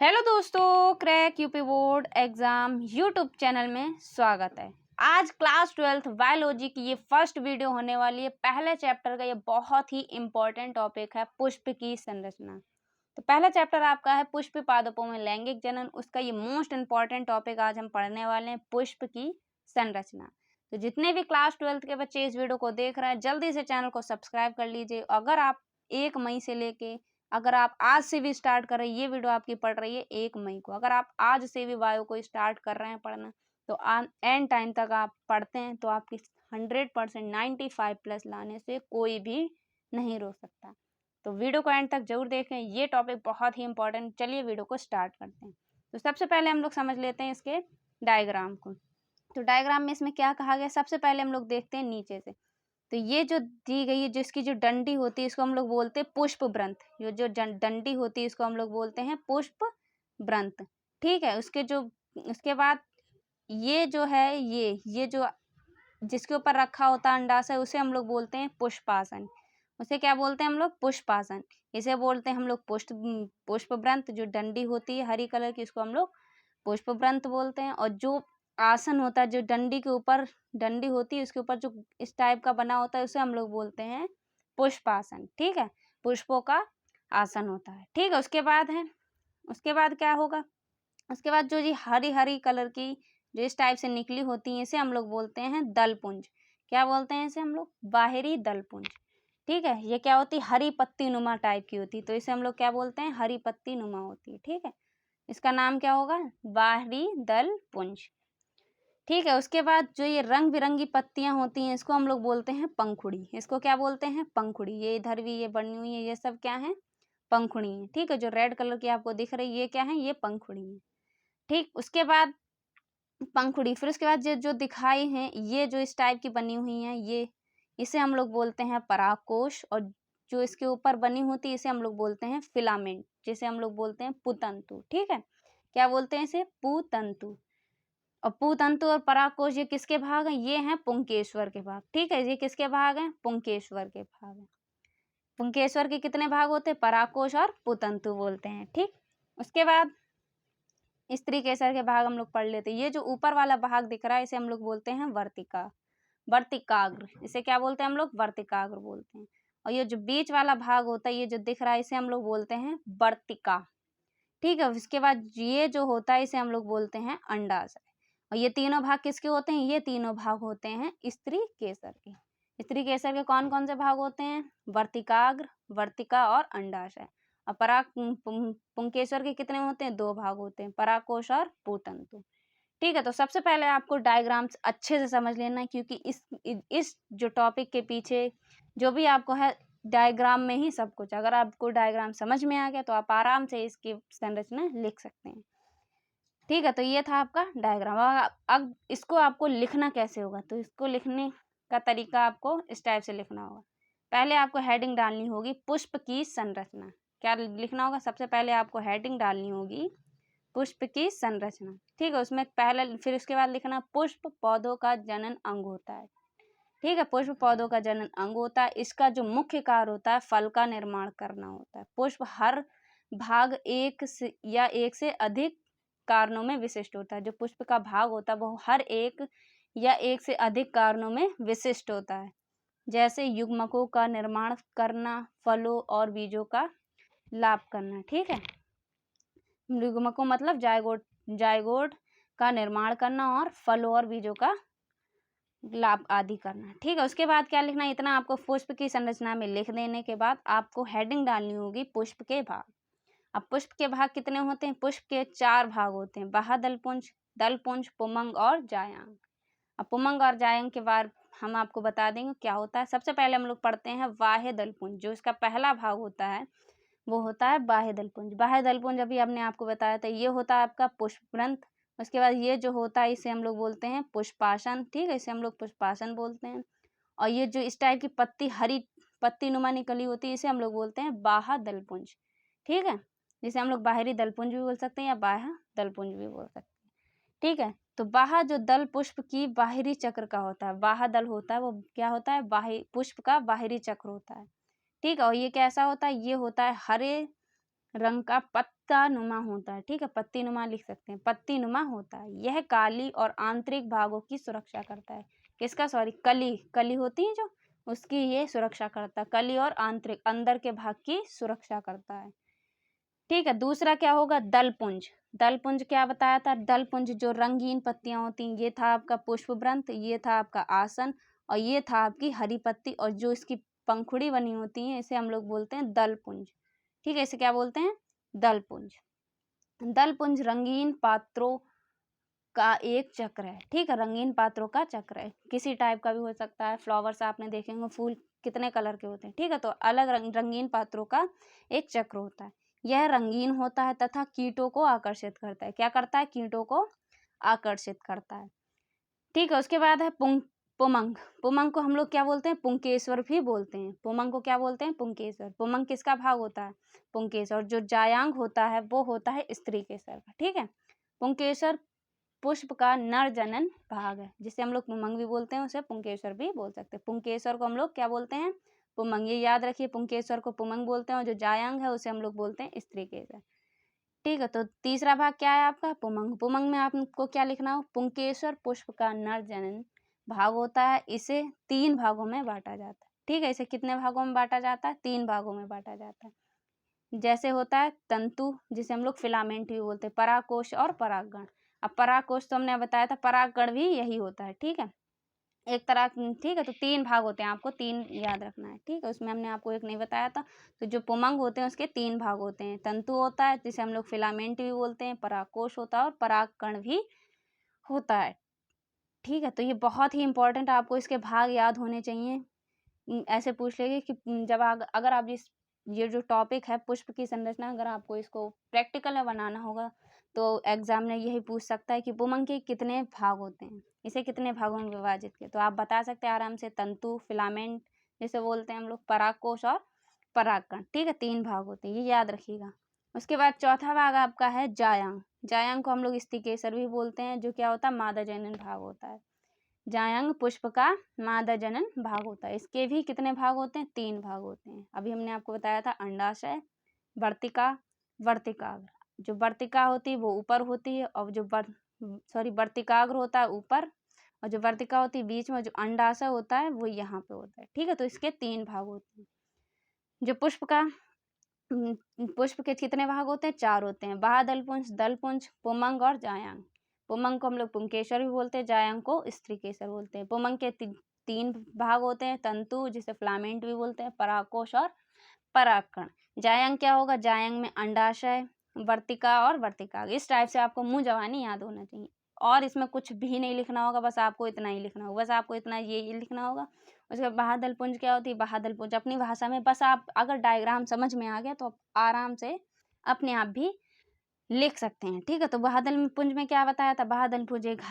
Hello दोस्तों, crack UP board exam YouTube channel में स्वागत है। आज क्लास 12th बायोलॉजी की ये फर्स्ट वीडियो होने वाली है। पहले चैप्टर का ये बहुत ही इम्पोर्टेंट टॉपिक है, पुष्प की संरचना। तो पहला चैप्टर आपका है पुष्प पादपों में लैंगिक जनन। उसका ये मोस्ट इम्पॉर्टेंट टॉपिक आज हम पढ़ने वाले हैं, पुष्प की संरचना। तो जितने भी क्लास 12th के बच्चे इस वीडियो को देख रहे हैं, जल्दी से चैनल को सब्सक्राइब कर लीजिए। अगर आप 1 मई से लेके अगर आप आज से भी स्टार्ट कर रहे हैं, ये वीडियो आपकी पढ़ रही है 1 मई को, अगर आप आज से भी बायो को स्टार्ट कर रहे हैं पढ़ना, तो एंड टाइम तक आप पढ़ते हैं तो आपकी 100% 95+ लाने से कोई भी नहीं रोक सकता। तो वीडियो को एंड तक जरूर देखें, ये टॉपिक बहुत ही इंपॉर्टेंट। चलिए वीडियो को स्टार्ट करते हैं। तो सबसे पहले हम लोग समझ लेते हैं इसके डायग्राम को। तो डायग्राम में इसमें क्या कहा गया, सबसे पहले हम लोग देखते हैं नीचे से। तो ये जो दी गई है, जिसकी जो डंडी होती है इसको हम लोग बोलते हैं पुष्प ब्रंथ। ये जो डंडी होती है इसको हम लोग बोलते हैं पुष्प ब्रंथ। ठीक है। उसके बाद ये जो है, ये जो जिसके ऊपर रखा होता है अंडाशय, उसे हम लोग बोलते हैं पुष्पासन। उसे क्या बोलते हैं हम लोग? पुष्पासन। इसे बोलते हैं हम लोग पुष्प ब्रंथ। जो डंडी होती है हरी कलर की, इसको हम लोग पुष्प ब्रंथ बोलते हैं। और जो आसन होता है, जो डंडी के ऊपर डंडी होती है, उसके ऊपर जो इस टाइप का बना होता है, उसे हम लोग बोलते हैं पुष्पासन। ठीक है, पुष्पों का आसन होता है। ठीक है। उसके बाद क्या होगा? उसके बाद जो जी हरी हरी कलर की जो इस टाइप से निकली होती है, इसे हम लोग बोलते हैं दलपुंज। क्या बोलते हैं इसे हम लोग? बाहरी दलपुंज। ठीक है। ये क्या होती है? हरी पत्ती नुमा टाइप की होती है, तो इसे हम लोग क्या बोलते हैं? हरी पत्ती नुमा होती है। ठीक है। इसका नाम क्या होगा? बाहरी दलपुंज। ठीक है। उसके बाद जो ये रंग बिरंगी पत्तियां होती हैं, इसको हम लोग बोलते हैं पंखुड़ी। इसको क्या बोलते हैं? पंखुड़ी। ये इधर भी ये बनी हुई है, ये सब क्या है? पंखुड़ी है। ठीक है। जो रेड कलर की आपको दिख रही है, ये क्या है? ये पंखुड़ी है। ठीक। उसके बाद पंखुड़ी, फिर उसके बाद जो दिखाई है, ये जो इस टाइप की बनी हुई है, ये इसे हम लोग बोलते हैं परागकोश। और जो इसके ऊपर बनी होती है, इसे हम लोग बोलते हैं फिलामेंट, जिसे हम लोग बोलते हैं पुतंतु। ठीक है। क्या बोलते हैं इसे? पुतंतु। और पुतंतु और परागकोश ये किसके भाग हैं? ये हैं पुंकेश्वर के भाग। ठीक है। ये किसके भाग हैं? पुंकेश्वर के भाग हैं। पुंकेश्वर के कितने भाग होते हैं? परागकोश और पुतंतु बोलते हैं। ठीक। उसके बाद स्त्री केसर के भाग हम लोग पढ़ लेते हैं। ये जो ऊपर वाला भाग दिख रहा है, इसे हम लोग बोलते हैं वर्तिकाग्र। इसे क्या बोलते हैं हम लोग? वर्तिकाग्र बोलते हैं। और ये जो बीच वाला भाग होता है, ये जो दिख रहा है, इसे हम लोग बोलते हैं वर्तिका। ठीक है। उसके बाद ये जो होता है, इसे हम लोग बोलते हैं अंडाशय। और ये तीनों भाग किसके होते हैं? ये तीनों भाग होते हैं स्त्री केसर के। स्त्री केसर के कौन कौन से भाग होते हैं? वर्तिकाग्र, वर्तिका और अंडाशय। और पुंकेश्वर के कितने होते हैं? 2 भाग होते हैं, परागकोश और पुतंतु। ठीक है। तो सबसे पहले आपको डायग्राम्स अच्छे से समझ लेना है, क्योंकि इस जो टॉपिक के पीछे जो भी आपको है, डायग्राम में ही सब कुछ। अगर आपको डायग्राम समझ में आ गया तो आप आराम से इसकी संरचना लिख सकते हैं। ठीक है। तो ये था आपका डायग्राम। अब इसको आपको लिखना कैसे होगा? तो इसको लिखने का तरीका आपको इस टाइप से लिखना होगा। पहले आपको हेडिंग डालनी होगी पुष्प की संरचना। क्या लिखना होगा? सबसे पहले आपको हेडिंग डालनी होगी पुष्प की संरचना। ठीक है। उसमें पहले, फिर उसके बाद लिखना पुष्प पौधों का जनन अंग होता है। ठीक है। पुष्प पौधों का जनन अंग होता है। इसका जो मुख्य कार्य होता है, फल का निर्माण करना होता है। पुष्प हर भाग एक से अधिक कारणों में विशिष्ट होता है। जो पुष्प का भाग होता है, वो हर एक या एक से अधिक कारणों में विशिष्ट होता है। जैसे युग्मकों का निर्माण करना, फलों और बीजों का लाभ करना। ठीक है। युग्मकों मतलब जायगोट का निर्माण करना और फलों और बीजों का लाभ आदि करना। ठीक है। उसके बाद क्या लिखना है? इतना आपको पुष्प की संरचना में लिख देने के बाद आपको हेडिंग डालनी होगी पुष्प के भाग। अब पुष्प के भाग कितने होते हैं? पुष्प के 4 भाग होते हैं, बाह्य दलपुंज, दलपुंज, पुमंग और जायांग। अब पुमंग और जायांग के बाद हम आपको बता देंगे क्या होता है। सबसे पहले हम लोग पढ़ते हैं बाह्य दलपुंज। जो इसका पहला भाग होता है, वो होता है बाह्य दलपुंज। बाह्य दलपुंज अभी हमने आपको बताया था, ये होता है आपका पुष्प ग्रंथ। उसके बाद ये जो होता है, इसे हम लोग बोलते हैं पुष्पासन। ठीक है। इसे हम लोग पुष्पासन बोलते हैं। और ये जो इस टाइप की पत्ती, हरी पत्ती नुमा निकली होती है, इसे हम लोग बोलते हैं बाह्य दलपुंज। ठीक है। जिसे हम लोग बाहरी दलपुंज भी बोल सकते हैं या बाह्य दलपुंज भी बोल सकते हैं। ठीक है। तो बाह्य जो दल पुष्प की बाहरी चक्र का होता है, बाह्य दल होता है, वो क्या होता है? पुष्प का बाहरी चक्र होता है। ठीक है। और ये कैसा होता है? ये होता है हरे रंग का पत्ता नुमा होता है, ठीक है, पत्ती नुमा लिख सकते हैं, पत्ती नुमा होता है। यह काली और आंतरिक भागों की सुरक्षा करता है। किसका? सॉरी, कली, कली होती है जो, उसकी ये सुरक्षा करता है। कली और आंतरिक, अंदर के भाग की सुरक्षा करता है, ठीक है। दूसरा क्या होगा? दलपुंज। दलपुंज क्या बताया था? दलपुंज जो रंगीन पत्तियां होती हैं, ये था आपका पुष्पवृंत, ये था आपका आसन, और ये था आपकी हरी पत्ती, और जो इसकी पंखुड़ी बनी होती है इसे हम लोग बोलते हैं दलपुंज, ठीक है। इसे क्या बोलते हैं? दलपुंज। दलपुंज रंगीन पात्रों का एक चक्र है, ठीक है, रंगीन पात्रों का चक्र है। किसी टाइप का भी हो सकता है। फ्लावर्स आपने देखे होंगे, फूल कितने कलर के होते हैं, ठीक है, तो अलग रंगीन पात्रों का एक चक्र होता है। यह रंगीन होता है तथा कीटों को आकर्षित करता है। क्या करता है? कीटों को आकर्षित करता है, ठीक है। उसके बाद है पुमंग। पुमंग को हम लोग क्या बोलते हैं? पुंकेश्वर भी बोलते हैं। पुमंग को क्या बोलते हैं? पुंकेश्वर। पुमंग किसका भाग होता है? पुंकेश्वर। जो जायांग होता है वो होता है स्त्री केसर का, ठीक है। पुंकेश्वर पुष्प का नर जनन भाग है, जिसे हम लोग पुमंग भी बोलते हैं, उसे पुंकेश्वर भी बोल सकते हैं। पुंकेश्वर को हम लोग क्या बोलते हैं? पुमंग। ये याद रखिए, पुंकेश्वर को पुमंग बोलते हैं, और जो जायांग है उसे हम लोग बोलते हैं स्त्री केसर, ठीक है। तो तीसरा भाग क्या है आपका? पुमंग। पुमंग में आपको क्या लिखना हो? पुंकेश्वर पुष्प का नर जनन भाग होता है। इसे 3 भागों में बांटा जाता है, ठीक है। इसे कितने भागों में बांटा जाता है? 3 भागों में बांटा जाता है। जैसे होता है तंतु, जिसे हम लोग फिलामेंट भी बोलते हैं, परागकोश और परागगण। अब परागकोश तो हमने बताया था, परागगण भी यही होता है, ठीक है, एक तरह, ठीक है। तो 3 भाग होते हैं, आपको 3 याद रखना है, ठीक है। उसमें हमने आपको एक नहीं बताया था। तो जो पुमंग होते हैं उसके 3 भाग होते हैं। तंतु होता है, जिसे हम लोग फिलामेंट भी बोलते हैं, परागकोश होता है, और परागकण भी होता है, ठीक है। तो ये बहुत ही इंपॉर्टेंट, आपको इसके भाग याद होने चाहिए। ऐसे पूछ लेंगे कि जब अगर आप ये जो टॉपिक है पुष्प की संरचना, अगर आपको इसको प्रैक्टिकल में बनाना होगा तो एग्जाम में यही पूछ सकता है कि पुमंग के कितने भाग होते हैं, इसे कितने भागों में विभाजित किया। तो आप बता सकते हैं आराम से, तंतु, फिलामेंट जिसे बोलते हैं हम लोग, परागकोश और परागकण, ठीक है, 3 भाग होते हैं, ये याद रखिएगा। उसके बाद चौथा भाग आपका है जायांग। जायांग को हम लोग स्टिकेसर भी बोलते हैं, जो क्या होता है? मादा जनन भाग होता है। जायंग पुष्प का मादा जनन भाग होता है। इसके भी कितने भाग होते हैं? 3 भाग होते हैं। अभी हमने आपको बताया था अंडाशय, वर्तिका, वर्तिकाग्र। जो वर्तिका होती है वो ऊपर होती है, और जो वर्तिकाग्र होता है ऊपर, और जो वर्तिका होती है बीच में, जो अंडाशय होता है वो यहाँ पे होता है, ठीक है। तो इसके 3 भाग होते हैं। जो पुष्प के कितने भाग होते हैं? 4 होते हैं, बाह्यदलपुंज, दलपुंज, पुमंग और जायांग। पुमंग को हम लोग पुंकेश्वर भी बोलते हैं, जायांग को स्त्रीकेसर बोलते हैं। पुमंग के 3 भाग होते हैं, तंतु जिसे फिलामेंट भी बोलते हैं, परागकोश और परागकण। जायांग क्या होगा? जायांग में अंडाशय, वर्तिका और वर्तिका। इस टाइप से आपको मुंह जवानी याद होना चाहिए, और इसमें कुछ भी नहीं लिखना होगा, बस आपको इतना ही लिखना होगा, बस आपको इतना ये लिखना होगा। उसके बाद बाह्यदलपुंज क्या होती है? बाह्यदलपुंज अपनी भाषा में, बस आप अगर डायग्राम समझ में आ गया तो आप आराम से अपने आप भी लिख सकते हैं, ठीक है। तो बाह्यदलपुंज में क्या बताया था? बाह्यदलपुंज एक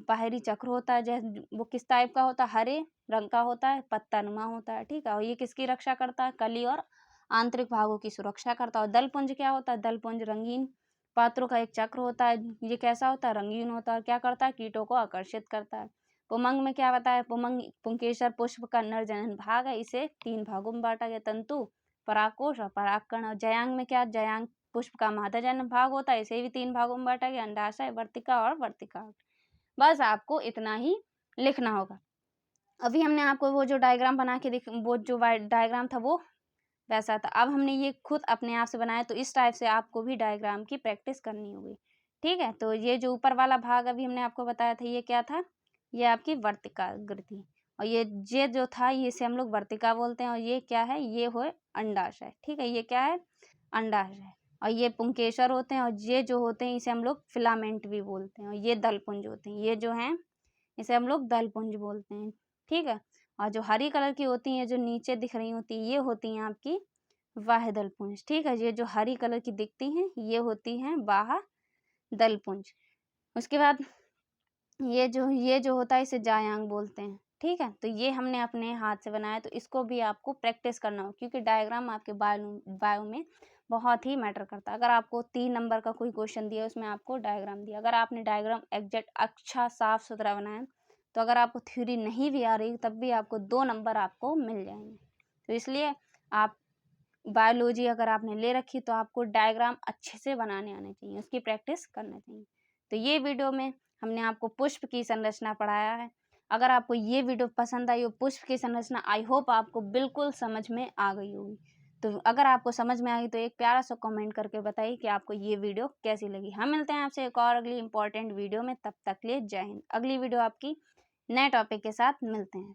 बाहरी चक्र होता है, जैसे वो किस टाइप का होता है? हरे रंग का होता है, पत्ता नुमा होता है, ठीक है। और ये किसकी रक्षा करता है? कली और आंतरिक भागों की सुरक्षा करता है। और दलपुंज क्या होता है? दलपुंज रंगीन पात्रों का एक चक्र होता है। ये कैसा होता है? रंगीन होता है। क्या करता है? कीटों को आकर्षित करता है। पुमंग में क्या बताया? पुमंग पुंकेसर पुष्प का नर जनन भाग है। इसे 3 भागों में बांटा गया, तंतु, परागकोश और परागकण। और जयांग में क्या? जयांग पुष्प का मादा जनन भाग होता है, इसे भी 3 भागों में बांटा गया, अंडाशय, वर्तिका और वर्तिका। बस आपको इतना ही लिखना होगा। अभी हमने आपको वो जो डायग्राम बना के वो जो डायग्राम था वो वैसा था। अब हमने ये खुद अपने आप से बनाया, तो इस टाइप से आपको भी डायग्राम की प्रैक्टिस करनी होगी, ठीक है। तो ये जो ऊपर वाला भाग अभी हमने आपको बताया था, ये क्या था? ये आपकी वर्तिकाग्र थी। और ये जो था, ये से हम लोग वर्तिका बोलते हैं। और ये क्या है? ये हो अंडाशय, ठीक है। ये क्या है? अंडाशय। और ये पुंकेसर होते हैं, और ये जो होते हैं इसे हम लोग फिलामेंट भी बोलते हैं। और ये दलपुंज होते हैं, ये जो हैं इसे हम लोग दलपुंज बोलते हैं, ठीक है। और जो हरी कलर की होती हैं, जो नीचे दिख रही होती हैं, ये होती हैं आपकी बाह्यदलपुंज, ठीक है। ये जो हरी कलर की दिखती हैं ये होती हैं बाह्यदलपुंज। उसके बाद ये जो होता है इसे जायांग बोलते हैं, ठीक है। तो ये हमने अपने हाथ से बनाया, तो इसको भी आपको प्रैक्टिस करना हो, क्योंकि डायग्राम आपके बायो में बहुत ही मैटर करता है। अगर आपको 3 नंबर का कोई क्वेश्चन दिया, उसमें आपको डायग्राम दिया, अगर आपने डायग्राम एग्जैक्ट अच्छा साफ सुथरा बनाया, तो अगर आपको थ्योरी नहीं भी आ रही तब भी आपको 2 नंबर आपको मिल जाएंगे। तो इसलिए आप बायोलॉजी अगर आपने ले रखी तो आपको डायग्राम अच्छे से बनाने आने चाहिए, उसकी प्रैक्टिस करना चाहिए। तो ये वीडियो में हमने आपको पुष्प की संरचना पढ़ाया है। अगर आपको ये वीडियो पसंद आई हो, पुष्प की संरचना, आई होप आपको बिल्कुल समझ में आ गई होगी। तो अगर आपको समझ में आई तो एक प्यारा सा कमेंट करके बताइए कि आपको ये वीडियो कैसी लगी। हम मिलते हैं आपसे एक और अगली इंपॉर्टेंट वीडियो में, तब तक के लिए जय हिंद। अगली वीडियो आपकी नए टॉपिक के साथ मिलते हैं।